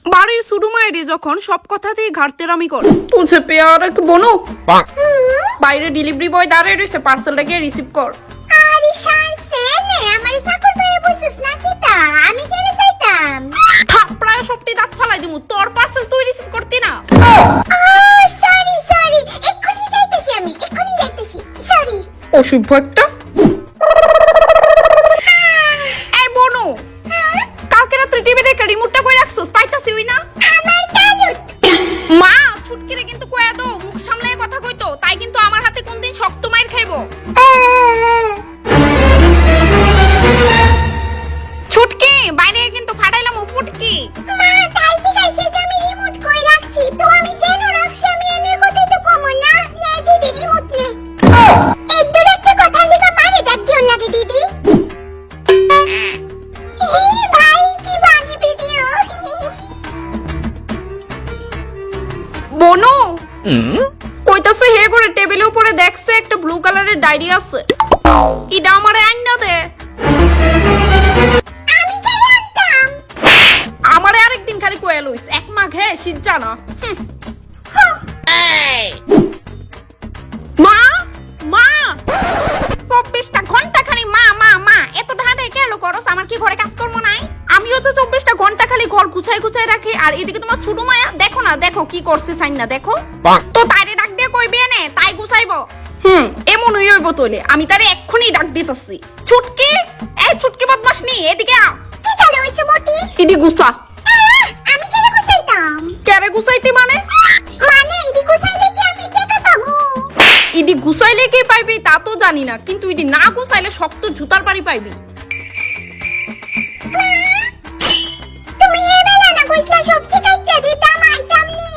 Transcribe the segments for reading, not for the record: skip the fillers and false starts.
বাড়ির শুরু মায়েরই যখন সব কথাতেই ঘাটতেরামি করে তুঝে পেয়ার এক বনো বাইরে ডেলিভারি বয় দাঁড়িয়ে রয়েছে পার্সেলটা গিয়ে রিসিভ কর। আরে শানছে নে আমারে চাকর পেয়ে বসিস নাকি তা আমি কেনে যাইতাম থাপড়ায় সত্যি দাঁত ফালাই দিমু তোর পার্সেল তুই রিসিভ করতি না। সরি সরি এক্ষুনি যাইতেছি আমি এক্ষুনি যাইতেছি সরি অসভ্য একটা। এই বনু কালকে রাত্রে টিভি দেখে রিমোটটা কই রাখছস পাইতাছি ওই না আমার তালুত মা ছুটকিরে কিন্তু কয়া দাও মুখ সামলায় কথা কইতো তাই কিন্তু আমার হাতে কোনদিন শক্ত মাইর খাইবো। ছুটকি বাইরে কিন্তু ফাটাইলাম ফুটকি। মা তাই জিজ্ঞাসা যে আমি রিমোট কই রাখছি তো আমি যেন রাখছি আমি এনে কোথায় তো কমো না নে দিদি রিমোট নে এই দূর একটা কথা লিখা মারে ডাক দিও লাগে দিদি। ভাই কি বানি ভিডিও বনু কইতাছে হে করে টেবিলের উপরে দেখছে একটা ব্লু কালারের ডায়েরি আছে ইডা আমারে আইনা দে। আমি কেন আনতাম আমারে আরেকদিন খালি কয়া লইস এক মাঘে শীত জানা। মা মা 24টা ঘন্টা খালি মা মা মা এত ঢাডে কেন করস আমার কি ঘরে কাজ করব নাই আমিও তো 24টা ঘন্টা খালি ঘর গুছাই গুছাই রাখি আর এদিকে তোমার ছোট মায়া দেখো না দেখো কি করছে সাইন না দেখো তো তাইরে ডাক দিয়ে কইবে নে তাই গুছাইবো। এমন হইব তোলে আমি তারে এক্ষুনি ডাক দিতেছি ছুটকি এই ছুটকি বদমাশ নি এদিকে আ কি কালে হইছে মোটি ইদি গুছা আমি কেন গুছাইতাম কেরে গুছাইতে মানে মানে ইদি গুছাইলে কি আমি টাকা পাবো ইদি গুছাইলে কি পাইবি তা তো জানি না কিন্তু ইদি না গুছাইলে শক্ত জুতার বাড়ি পাইবি। তুমি এবেলা না কইছলা সবজি কাটতে দিতাম আইতাম নি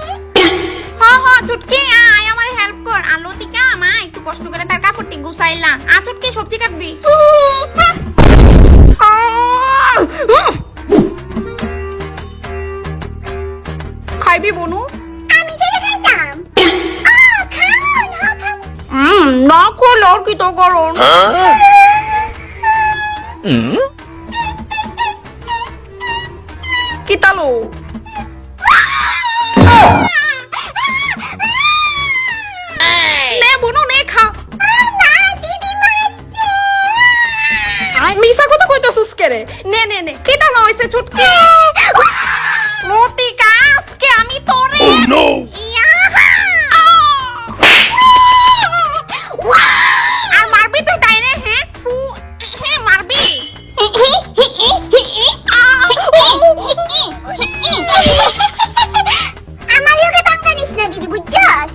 হ্যাঁ ছুটকি আয় আমারে হেল্প কর আলো টিকা মা একটু কষ্ট করে তার কাপড়টি গুছাইলা ছুটকি সবজি কাটবি। খাইবি বনু আমি কেন খাইতাম খাউন খাউন না খোলো কি তো গরম কি তালো নে বনু নে খা না দিদি মারছে মিছা কথা কইতাছস কেরে নে নে নে কি তালো হইছে ছুটকি মতিকা আজকে আমি তোরে আর মারবি তুই তাই রে হ্যাঁ হ্যাঁ মারবি আমার লগে বাঙ্গা নিস না দিদি বুঝছস